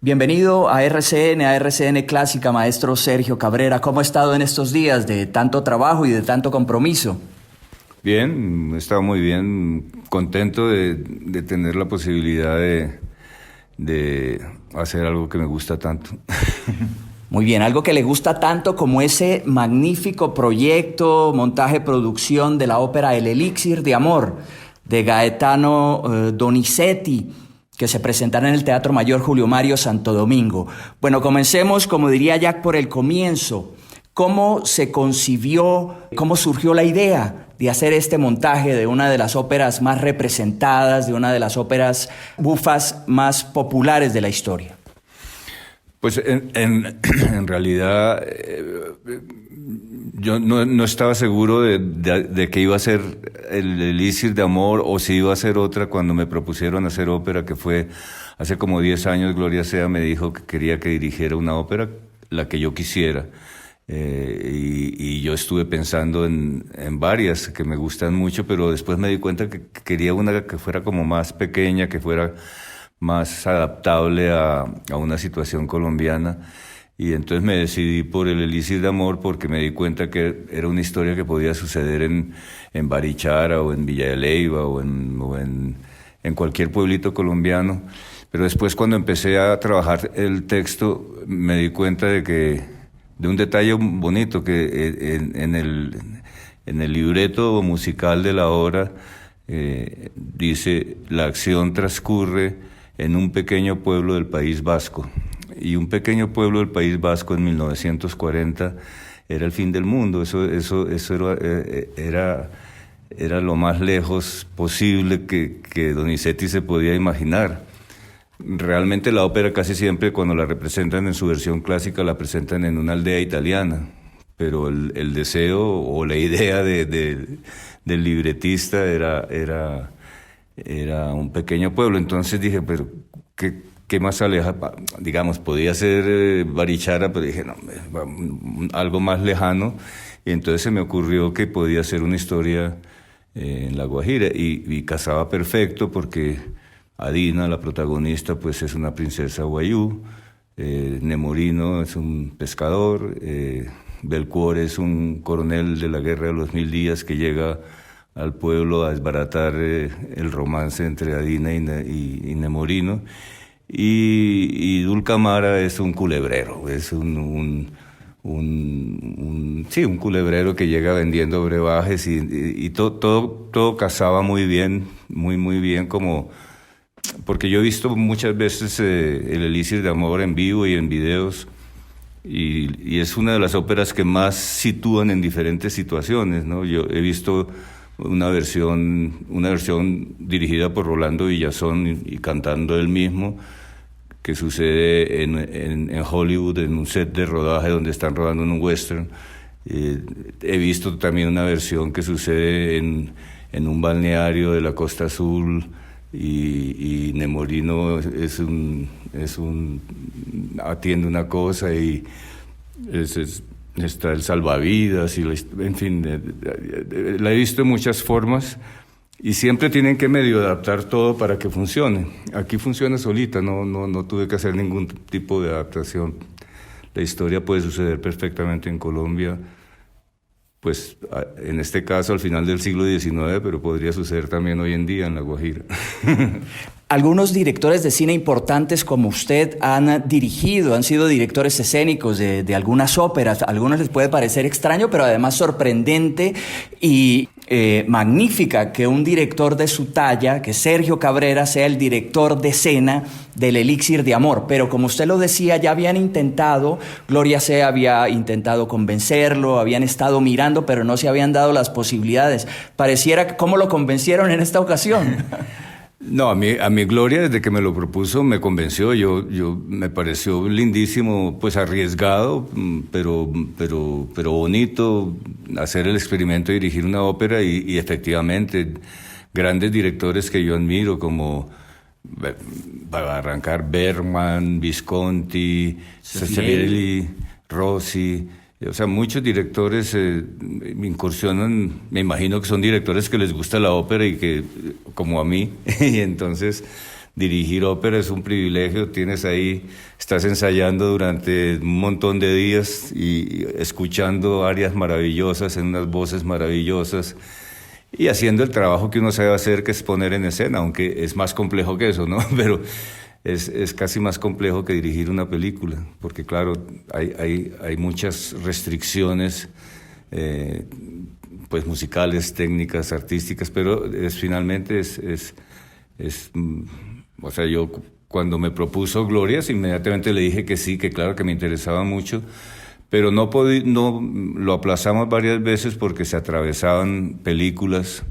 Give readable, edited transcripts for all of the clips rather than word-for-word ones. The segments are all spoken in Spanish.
Bienvenido a RCN Clásica, maestro Sergio Cabrera. ¿Cómo ha estado en estos días de tanto trabajo y de tanto compromiso? Bien, he estado muy bien, contento de tener la posibilidad de hacer algo que me gusta tanto. Muy bien, algo que le gusta tanto como ese magnífico proyecto, montaje, producción de la ópera El Elixir de Amor, de Gaetano Donizetti, que se presentará en el Teatro Mayor Julio Mario Santo Domingo. Bueno, comencemos, como diría Jack, por el comienzo. ¿Cómo se concibió, cómo surgió la idea de hacer este montaje de una de las óperas más representadas, de una de las óperas bufas más populares de la historia? Pues en realidad yo no estaba seguro de que iba a ser el Elixir de Amor o si iba a ser otra cuando me propusieron hacer ópera, que fue hace como 10 años. Gloria Sea me dijo que quería que dirigiera una ópera, la que yo quisiera. Y yo estuve pensando en varias que me gustan mucho, pero después me di cuenta que quería una que fuera como más pequeña, que fuera más adaptable a una situación colombiana. Y entonces me decidí por el Elixir de Amor porque me di cuenta que era una historia que podía suceder en Barichara o en Villa de Leyva o en cualquier pueblito colombiano. Pero después, cuando empecé a trabajar el texto, me di cuenta de un detalle bonito, que en el libreto musical de la obra dice: la acción transcurre en un pequeño pueblo del País Vasco. Y un pequeño pueblo del País Vasco en 1940 era el fin del mundo. Eso era lo más lejos posible que Donizetti se podía imaginar. Realmente la ópera casi siempre, cuando la representan en su versión clásica, la presentan en una aldea italiana, pero el deseo o la idea del libretista era un pequeño pueblo. Entonces dije, pero ¿qué más aleja? Digamos, podía ser Barichara, pero dije, no, algo más lejano. Y entonces se me ocurrió que podía ser una historia en La Guajira, y casaba perfecto porque Adina, la protagonista, pues es una princesa guayú, Nemorino es un pescador, Belcuor es un coronel de la Guerra de los 1000 días que llega al pueblo a desbaratar el romance entre Adina y Nemorino, y Dulcamara es un culebrero, es un culebrero que llega vendiendo brebajes, y todo casaba muy bien, muy bien, como porque yo he visto muchas veces el Elixir de Amor en vivo y en videos, y es una de las óperas que más sitúan en diferentes situaciones, ¿no? Yo he visto una versión dirigida por Rolando Villazón y cantando él mismo, que sucede en Hollywood, en un set de rodaje donde están rodando en un western. He visto también una versión que sucede en un balneario de la Costa Azul, y Nemorino atiende una cosa, y está el salvavidas, en fin, la he visto en muchas formas, y siempre tienen que medio adaptar todo para que funcione. Aquí funciona solita, no tuve que hacer ningún tipo de adaptación. La historia puede suceder perfectamente en Colombia, pues en este caso al final del siglo XIX, pero podría suceder también hoy en día en La Guajira. Algunos directores de cine importantes como usted han sido directores escénicos de algunas óperas. A algunos les puede parecer extraño, pero además sorprendente y magnífica que un director de su talla, que Sergio Cabrera, sea el director de escena del Elixir de Amor. Pero como usted lo decía, ya habían intentado, Gloria Sea había intentado convencerlo, habían estado mirando, pero no se habían dado las posibilidades. Pareciera, ¿cómo lo convencieron en esta ocasión? No, a mí Gloria, desde que me lo propuso, me convenció. Me pareció lindísimo, pues arriesgado, pero bonito hacer el experimento de dirigir una ópera, y efectivamente grandes directores que yo admiro, como, para arrancar, Bergman, Visconti, Salieri, Rossi. O sea, muchos directores incursionan, me imagino que son directores que les gusta la ópera y que, como a mí, y entonces dirigir ópera es un privilegio, tienes ahí, estás ensayando durante un montón de días y escuchando arias maravillosas en unas voces maravillosas y haciendo el trabajo que uno sabe hacer, que es poner en escena, aunque es más complejo que eso, ¿no? Pero es casi más complejo que dirigir una película, porque claro, hay muchas restricciones, pues musicales, técnicas, artísticas, pero finalmente o sea, yo cuando me propuso Glorias, inmediatamente le dije que sí, que claro que me interesaba mucho, pero no lo aplazamos varias veces porque se atravesaban películas,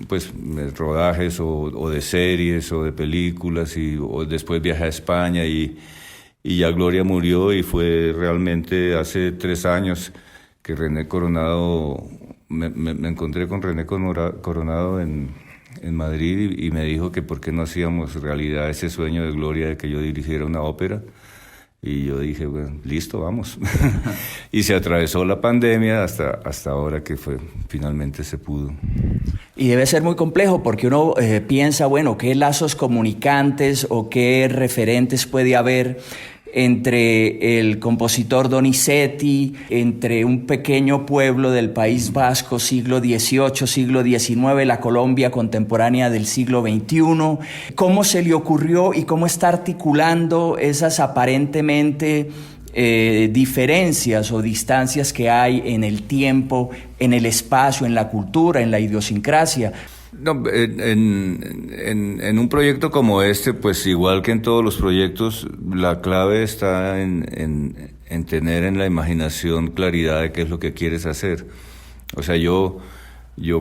pues rodajes o de series o de películas, o después viajé a España y ya Gloria murió, y fue realmente hace 3 años que René Coronado, me encontré con René Coronado en Madrid y me dijo que por qué no hacíamos realidad ese sueño de Gloria de que yo dirigiera una ópera. Y yo dije, bueno, listo, vamos. Y se atravesó la pandemia hasta ahora que finalmente se pudo. Y debe ser muy complejo porque uno piensa, bueno, ¿qué lazos comunicantes o qué referentes puede haber entre el compositor Donizetti, entre un pequeño pueblo del País Vasco, siglo XVIII, siglo XIX, la Colombia contemporánea del siglo XXI? ¿Cómo se le ocurrió y cómo está articulando esas aparentemente diferencias o distancias que hay en el tiempo, en el espacio, en la cultura, en la idiosincrasia? No, en un proyecto como este, pues igual que en todos los proyectos, la clave está en tener en la imaginación claridad de qué es lo que quieres hacer. O sea, yo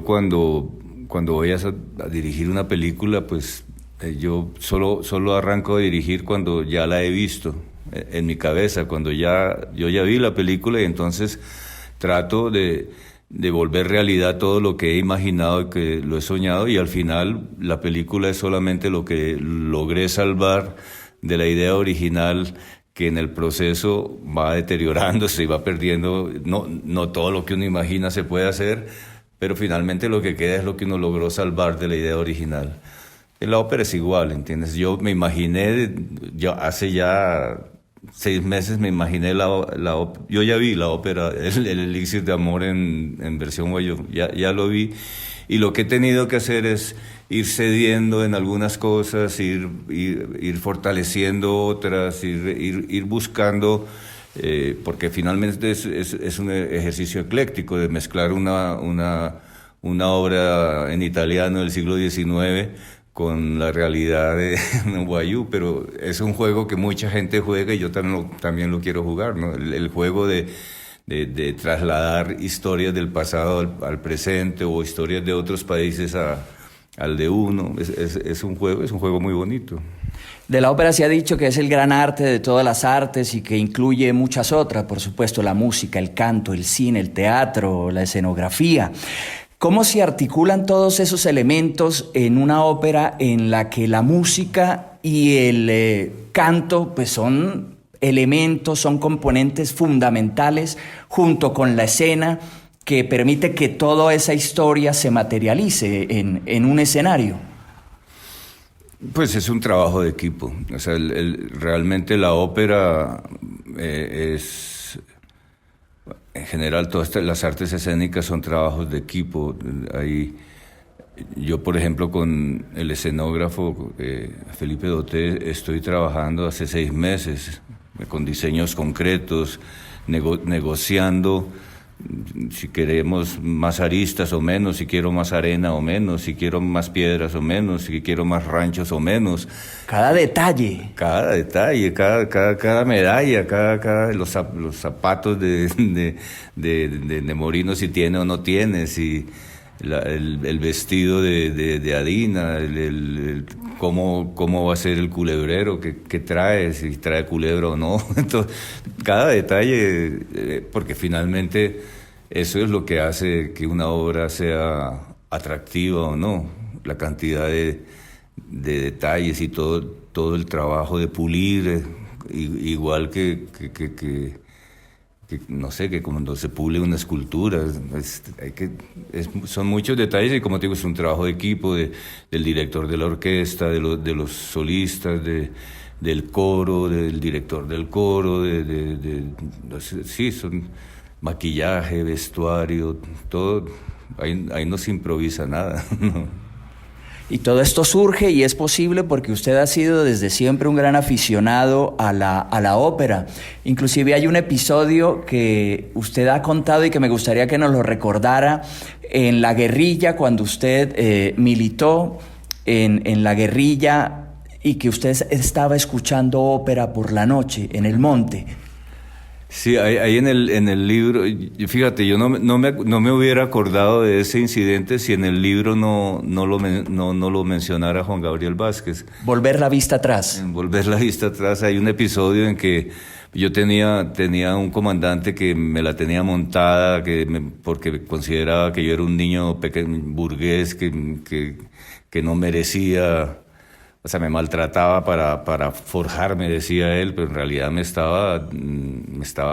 cuando voy a dirigir una película, pues yo solo arranco a dirigir cuando ya la he visto en mi cabeza, cuando yo ya vi la película, y entonces trato de volver realidad todo lo que he imaginado y que lo he soñado, y al final la película es solamente lo que logré salvar de la idea original, que en el proceso va deteriorándose y va perdiendo. No todo lo que uno imagina se puede hacer, pero finalmente lo que queda es lo que uno logró salvar de la idea original. En la ópera es igual, ¿entiendes? Yo me imaginé, hace ya 6 meses me imaginé yo ya vi la ópera, el Elixir de Amor en versión guayú, ya lo vi, y lo que he tenido que hacer es ir cediendo en algunas cosas, ir fortaleciendo otras, ir buscando, porque finalmente es un ejercicio ecléctico de mezclar una obra en italiano del siglo XIX con la realidad de guayú, pero es un juego que mucha gente juega y yo también lo quiero jugar, ¿no? El juego de trasladar historias del pasado al presente, o historias de otros países al de uno. Es un juego muy bonito. De la ópera se ha dicho que es el gran arte de todas las artes y que incluye muchas otras, por supuesto, la música, el canto, el cine, el teatro, la escenografía. ¿Cómo se articulan todos esos elementos en una ópera en la que la música y el canto pues son elementos, son componentes fundamentales junto con la escena que permite que toda esa historia se materialice en un escenario? Pues es un trabajo de equipo. O sea, realmente la ópera en general, todas las artes escénicas son trabajos de equipo. Yo, por ejemplo, con el escenógrafo Felipe Doté, estoy trabajando hace 6 meses con diseños concretos, negociando si queremos más aristas o menos, si quiero más arena o menos, si quiero más piedras o menos, si quiero más ranchos o menos. Cada detalle, cada medalla, los zapatos de Nemorino, si tiene o no tiene, si el vestido de Adina, cómo va a ser el culebrero, qué trae, si trae culebra o no. Entonces, cada detalle, porque finalmente eso es lo que hace que una obra sea atractiva o no, la cantidad de detalles y todo el trabajo de pulir, igual que no sé, que cuando se pule una escultura, son muchos detalles y como te digo, es un trabajo de equipo del director de la orquesta, de los solistas, del coro, del director del coro, sí, son maquillaje, vestuario, todo, ahí no se improvisa nada, ¿no? Y todo esto surge y es posible porque usted ha sido desde siempre un gran aficionado a la ópera. Inclusive hay un episodio que usted ha contado y que me gustaría que nos lo recordara en la guerrilla, cuando usted militó en la guerrilla y que usted estaba escuchando ópera por la noche en el monte. Sí, ahí en el libro, fíjate, yo no me hubiera acordado de ese incidente si en el libro no lo mencionara Juan Gabriel Vázquez. Volver la vista atrás. En Volver la vista atrás hay un episodio en que yo tenía un comandante que me la tenía montada, porque consideraba que yo era un niño pequeño, burgués, que no merecía. O sea, me maltrataba para forjarme, decía él, pero en realidad me estaba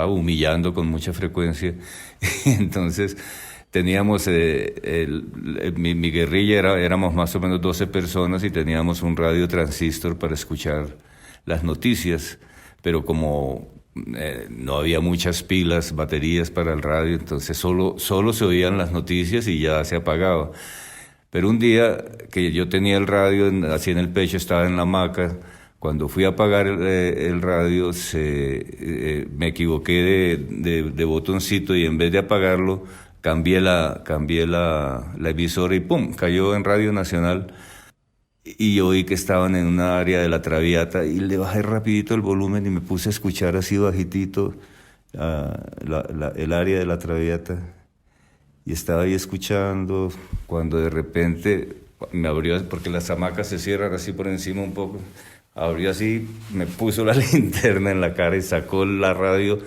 humillando con mucha frecuencia. Entonces, teníamos, mi guerrilla éramos más o menos 12 personas y teníamos un radio transistor para escuchar las noticias, pero como no había muchas pilas, baterías para el radio, entonces solo se oían las noticias y ya se apagaba. Pero un día que yo tenía el radio así en el pecho, estaba en la hamaca, cuando fui a apagar el radio me equivoqué de botoncito y en vez de apagarlo cambié la emisora y ¡pum!, cayó en Radio Nacional y oí que estaban en una área de la Traviata y le bajé rapidito el volumen y me puse a escuchar así bajitito el área de la Traviata. Y estaba ahí escuchando cuando de repente me abrió, porque las hamacas se cierran así por encima un poco, abrió así, me puso la linterna en la cara y sacó la radio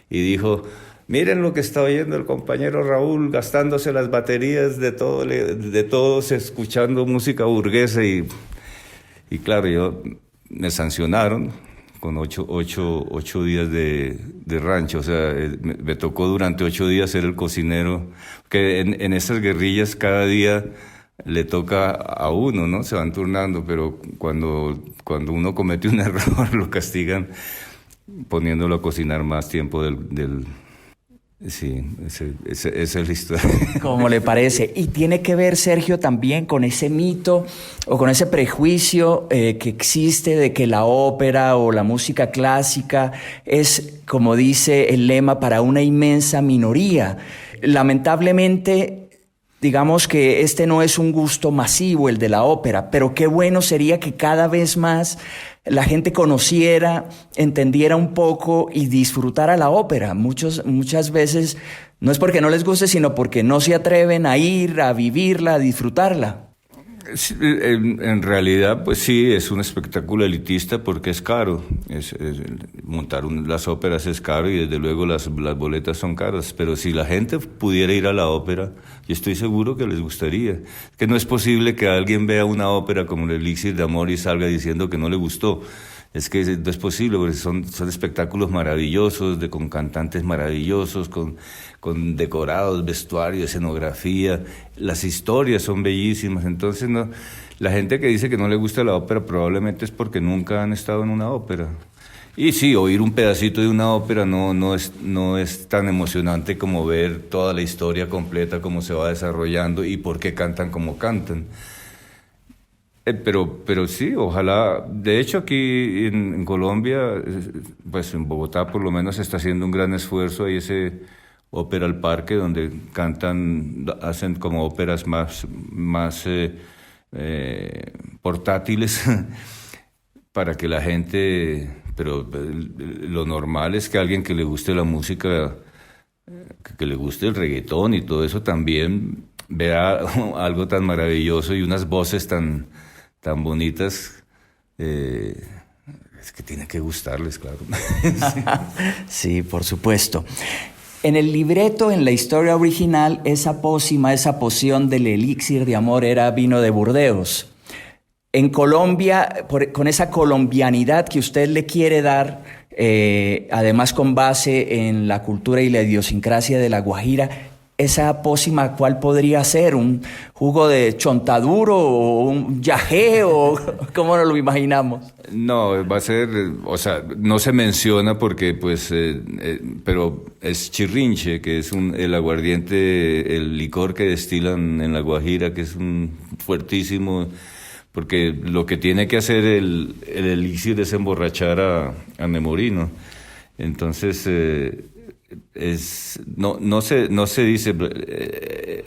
y dijo: miren lo que está oyendo el compañero Raúl, gastándose las baterías de todos, escuchando música burguesa. Y claro, me sancionaron con 8 días de rancho. O sea, me tocó durante 8 días ser el cocinero, que en esas guerrillas cada día le toca a uno, ¿no? Se van turnando, pero cuando uno comete un error lo castigan poniéndolo a cocinar más tiempo del Sí, esa es la historia. ¿Cómo le parece? Y tiene que ver, Sergio, también con ese mito o con ese prejuicio que existe de que la ópera o la música clásica es, como dice el lema, para una inmensa minoría. Lamentablemente, digamos que este no es un gusto masivo, el de la ópera, pero qué bueno sería que cada vez más la gente conociera, entendiera un poco y disfrutara la ópera. Muchas veces no es porque no les guste, sino porque no se atreven a ir, a vivirla, a disfrutarla. Sí, en realidad, pues sí, es un espectáculo elitista porque es caro. Montar las óperas es caro y desde luego las boletas son caras. Pero si la gente pudiera ir a la ópera, yo estoy seguro que les gustaría. Que no es posible que alguien vea una ópera como el Elixir de Amor y salga diciendo que no le gustó. Es que no es posible, porque son espectáculos maravillosos, con cantantes maravillosos, con decorados, vestuario, escenografía. Las historias son bellísimas. Entonces, no, la gente que dice que no le gusta la ópera probablemente es porque nunca han estado en una ópera. Y sí, oír un pedacito de una ópera no es tan emocionante como ver toda la historia completa, cómo se va desarrollando y por qué cantan como cantan. Pero sí, ojalá. De hecho, aquí en Colombia, pues en Bogotá por lo menos se está haciendo un gran esfuerzo. Hay ese Ópera al Parque donde hacen como óperas más portátiles para que la gente. Pero lo normal es que alguien que le guste la música, que le guste el reggaetón y todo eso, también vea algo tan maravilloso y unas voces tan bonitas, es que tiene que gustarles, claro. Sí, por supuesto. En el libreto, en la historia original, esa pócima, esa poción del elixir de amor era vino de Burdeos. En Colombia, con esa colombianidad que usted le quiere dar, además con base en la cultura y la idiosincrasia de La Guajira. Esa pócima, ¿cuál podría ser? ¿Un jugo de chontaduro o un yagé o cómo nos lo imaginamos? No, va a ser, o sea, no se menciona porque, pues, pero es chirrinche, que es el aguardiente, el licor que destilan en La Guajira, que es un fuertísimo, porque lo que tiene que hacer el elixir es emborrachar a Nemorino. Entonces, no se dice,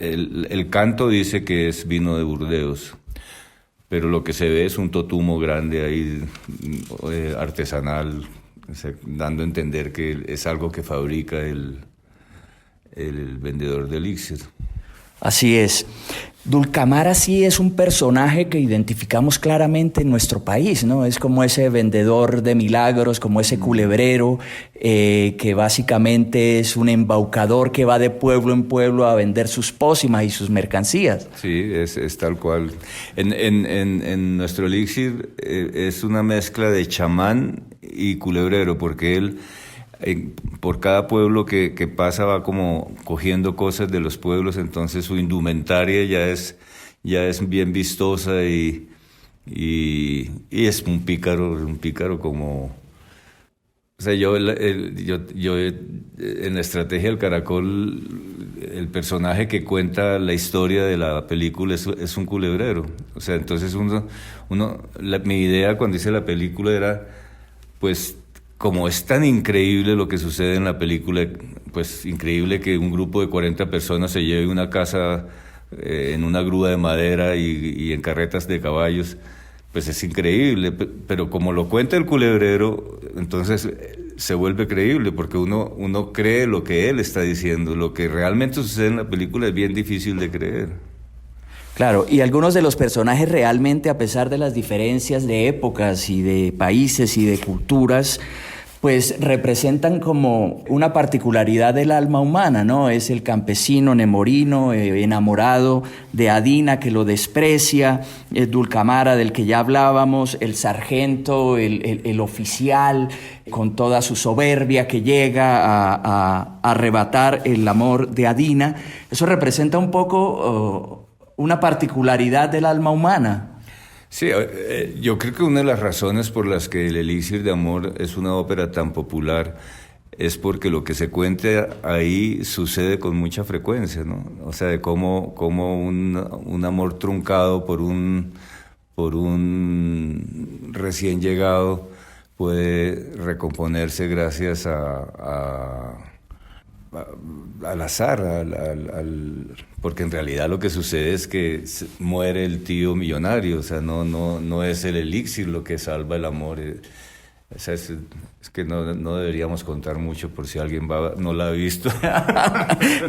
el canto dice que es vino de Burdeos, pero lo que se ve es un totumo grande ahí, artesanal, o sea, dando a entender que es algo que fabrica el vendedor de elixir. Así es. Dulcamara sí es un personaje que identificamos claramente en nuestro país, ¿no? Es como ese vendedor de milagros, como ese culebrero, que básicamente es un embaucador que va de pueblo en pueblo a vender sus pócimas y sus mercancías. Sí, es tal cual. En nuestro elixir es una mezcla de chamán y culebrero, porque él por cada pueblo que pasa va como cogiendo cosas de los pueblos, entonces su indumentaria ya es bien vistosa y es un pícaro como... O sea, yo en la estrategia del Caracol, el personaje que cuenta la historia de la película es un culebrero. O sea, entonces mi idea cuando hice la película era, pues, como es tan increíble lo que sucede en la película, pues increíble que un grupo de 40 personas se lleve una casa en una grúa de madera y en carretas de caballos, pues es increíble, pero como lo cuenta el culebrero, entonces se vuelve creíble, porque uno cree lo que él está diciendo. Lo que realmente sucede en la película es bien difícil de creer. Claro, y algunos de los personajes realmente, a pesar de las diferencias de épocas y de países y de culturas, pues representan como una particularidad del alma humana, ¿no? Es el campesino nemorino, enamorado de Adina, que lo desprecia, el Dulcamara, del que ya hablábamos, el sargento, el oficial, con toda su soberbia, que llega a arrebatar el amor de Adina. Eso representa un poco una particularidad del alma humana. Sí, yo creo que una de las razones por las que el Elixir de Amor es una ópera tan popular es porque lo que se cuenta ahí sucede con mucha frecuencia, ¿no? O sea, de cómo un amor truncado por un recién llegado puede recomponerse gracias al azar, porque en realidad lo que sucede es que muere el tío millonario. O sea, no es el elixir lo que salva el amor. O sea, es que no deberíamos contar mucho por si alguien no la ha visto.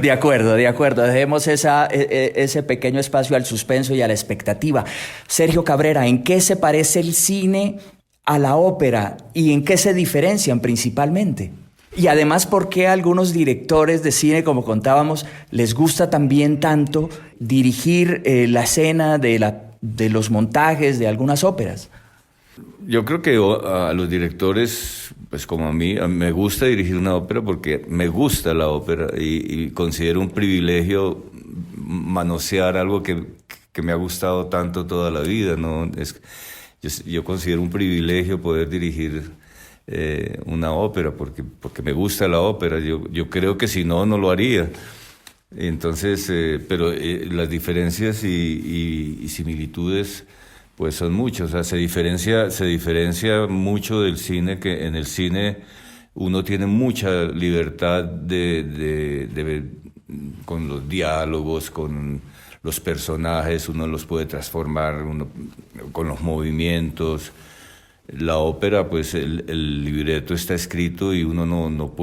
De acuerdo. Dejemos ese pequeño espacio al suspenso y a la expectativa. Sergio Cabrera, ¿en qué se parece el cine a la ópera y en qué se diferencian principalmente? Y además, ¿por qué a algunos directores de cine, como contábamos, les gusta también tanto dirigir la escena de los montajes de algunas óperas? Yo creo que a los directores, pues como a mí me gusta dirigir una ópera porque me gusta la ópera y considero un privilegio manosear algo que me ha gustado tanto toda la vida, ¿no? Yo considero un privilegio poder dirigir una ópera porque me gusta la ópera. Yo creo que si no lo haría. Entonces, pero las diferencias y similitudes pues son muchas. O sea, se diferencia mucho del cine, que en el cine uno tiene mucha libertad con los diálogos, con los personajes, uno los puede transformar con los movimientos. La ópera, pues el libreto está escrito y uno no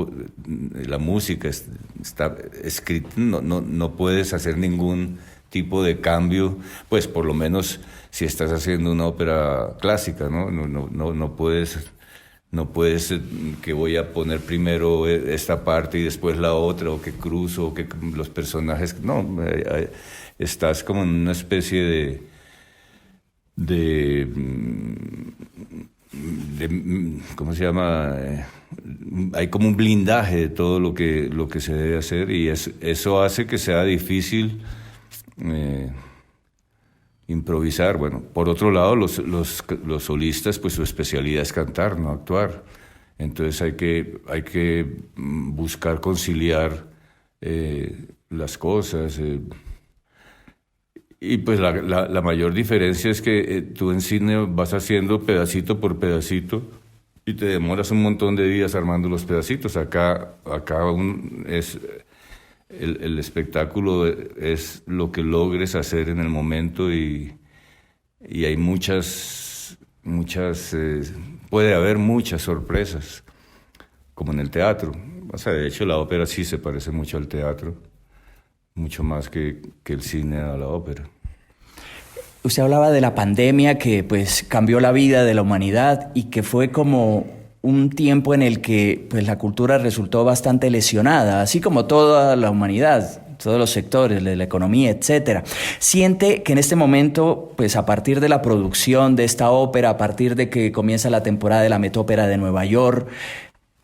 la música está escrita, no puedes hacer ningún tipo de cambio, pues por lo menos si estás haciendo una ópera clásica, no puedes que voy a poner primero esta parte y después la otra, o que cruzo, o que los personajes, estás como en una especie de ¿cómo se llama? hay como un blindaje de todo lo que se debe hacer, y eso hace que sea difícil improvisar. Bueno, por otro lado, los solistas, pues su especialidad es cantar, no actuar. Entonces hay que buscar conciliar las cosas. Y pues la mayor diferencia es que tú en cine vas haciendo pedacito por pedacito y te demoras un montón de días armando los pedacitos. Acá el espectáculo es lo que logres hacer en el momento, y hay puede haber muchas sorpresas, como en el teatro. O sea, de hecho la ópera sí se parece mucho al teatro, mucho más que el cine a la ópera. Usted hablaba de la pandemia que pues cambió la vida de la humanidad y que fue como un tiempo en el que pues la cultura resultó bastante lesionada, así como toda la humanidad, todos los sectores de la economía, etcétera. ¿Siente que en este momento, pues a partir de la producción de esta ópera, a partir de que comienza la temporada de la Metópera de Nueva York,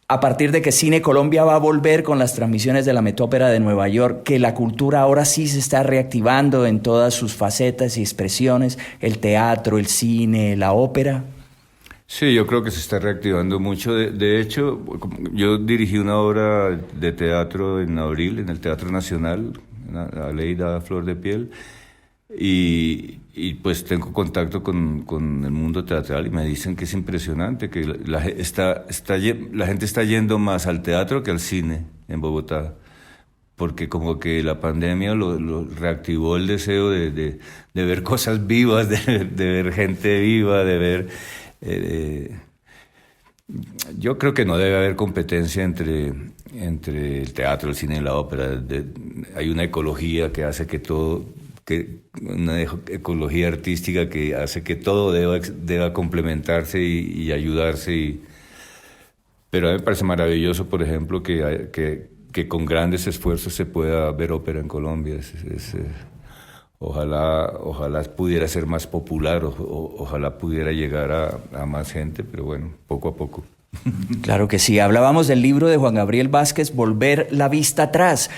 a partir de que Cine Colombia va a volver con las transmisiones de la Metópera de Nueva York, que la cultura ahora sí se está reactivando en todas sus facetas y expresiones, el teatro, el cine, la ópera? Sí, yo creo que se está reactivando mucho. De hecho, yo dirigí una obra de teatro en abril en el Teatro Nacional, Aleida Flor de Piel, y pues tengo contacto con el mundo teatral y me dicen que es impresionante, que la gente está yendo más al teatro que al cine en Bogotá, porque como que la pandemia lo reactivó el deseo de ver cosas vivas, de ver gente viva, de ver... yo creo que no debe haber competencia entre el teatro, el cine y la ópera. Hay una ecología que hace una ecología artística que hace que todo deba complementarse y ayudarse. Pero a mí me parece maravilloso, por ejemplo, que con grandes esfuerzos se pueda ver ópera en Colombia. Ojalá pudiera ser más popular, ojalá pudiera llegar a más gente, pero bueno, poco a poco. Claro que sí. Hablábamos del libro de Juan Gabriel Vázquez, Volver la vista atrás.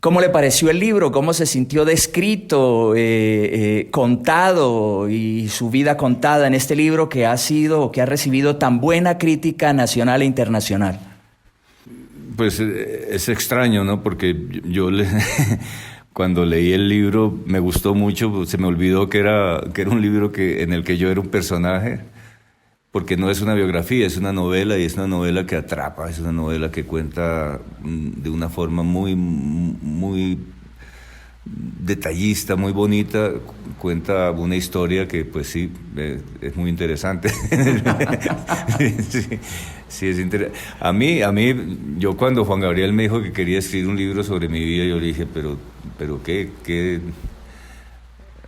¿Cómo le pareció el libro? ¿Cómo se sintió descrito, contado, y su vida contada en este libro que ha recibido tan buena crítica nacional e internacional? Pues es extraño, ¿no? Porque cuando leí el libro me gustó mucho, se me olvidó que era un libro en el que yo era un personaje, porque no es una biografía, es una novela, y es una novela que atrapa, es una novela que cuenta de una forma muy, muy detallista, muy bonita, cuenta una historia que pues sí, es muy interesante. Sí, es interesante. A mí, yo cuando Juan Gabriel me dijo que quería escribir un libro sobre mi vida, yo le dije, pero ¿qué?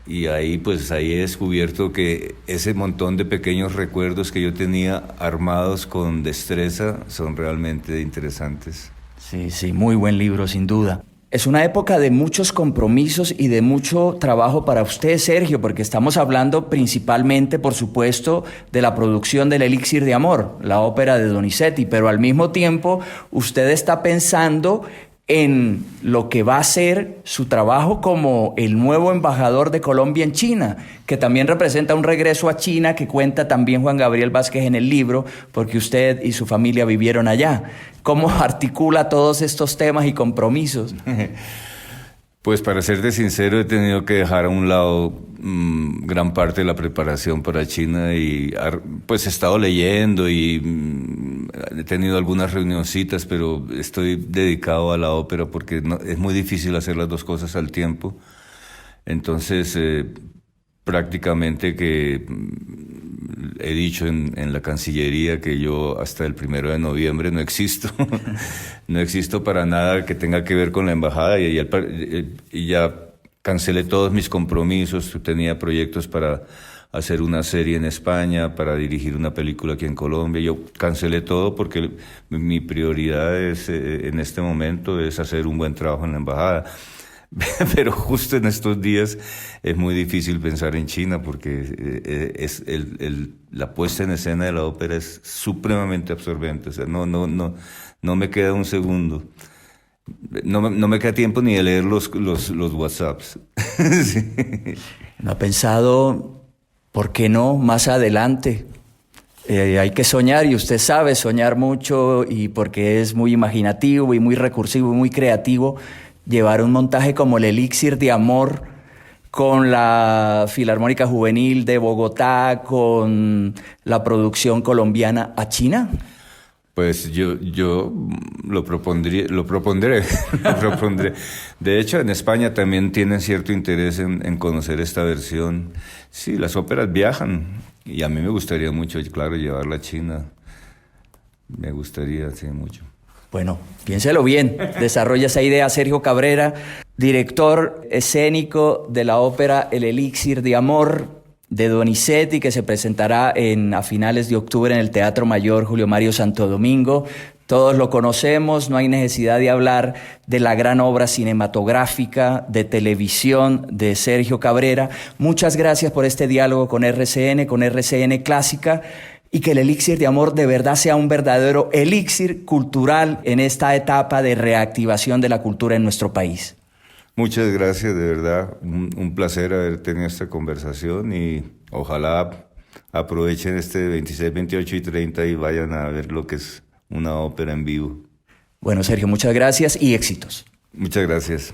Y ahí he descubierto que ese montón de pequeños recuerdos que yo tenía armados con destreza son realmente interesantes. Sí, muy buen libro, sin duda. Es una época de muchos compromisos y de mucho trabajo para usted, Sergio, porque estamos hablando principalmente, por supuesto, de la producción del Elixir de Amor, la ópera de Donizetti, pero al mismo tiempo usted está pensando en lo que va a ser su trabajo como el nuevo embajador de Colombia en China, que también representa un regreso a China que cuenta también Juan Gabriel Vázquez en el libro, porque usted y su familia vivieron allá. ¿Cómo articula todos estos temas y compromisos? Pues para serte sincero, he tenido que dejar a un lado gran parte de la preparación para China, y pues he estado leyendo y he tenido algunas reunioncitas, pero estoy dedicado a la ópera porque es muy difícil hacer las dos cosas al tiempo. Entonces, prácticamente que he dicho en la Cancillería que yo hasta el 1 de noviembre no existo. No existo para nada que tenga que ver con la embajada, y ya cancelé todos mis compromisos. Tenía proyectos para hacer una serie en España, para dirigir una película aquí en Colombia. Yo cancelé todo porque mi prioridad en este momento es hacer un buen trabajo en la embajada. Pero justo en estos días es muy difícil pensar en China porque la puesta en escena de la ópera es supremamente absorbente. O sea, no me queda un segundo. No me queda tiempo ni de leer los WhatsApps. Sí. ¿No ha pensado, por qué no, más adelante? Hay que soñar y usted sabe soñar mucho y porque es muy imaginativo y muy recursivo y muy creativo, llevar un montaje como el Elixir de Amor con la Filarmónica Juvenil de Bogotá, con la producción colombiana a China. Pues yo lo propondré. Lo propondré. De hecho, en España también tienen cierto interés en conocer esta versión. Sí, las óperas viajan y a mí me gustaría mucho, claro, llevarla a China. Me gustaría, sí, mucho. Bueno, piénselo bien, desarrolla esa idea. Sergio Cabrera, director escénico de la ópera El Elixir de Amor de Donizetti, que se presentará a finales de octubre en el Teatro Mayor Julio Mario Santo Domingo. Todos lo conocemos, no hay necesidad de hablar de la gran obra cinematográfica de televisión de Sergio Cabrera. Muchas gracias por este diálogo con RCN Clásica, y que el Elixir de Amor de verdad sea un verdadero elixir cultural en esta etapa de reactivación de la cultura en nuestro país. Muchas gracias, de verdad, un placer haber tenido esta conversación y ojalá aprovechen este 26, 28 y 30 y vayan a ver lo que es una ópera en vivo. Bueno, Sergio, muchas gracias y éxitos. Muchas gracias.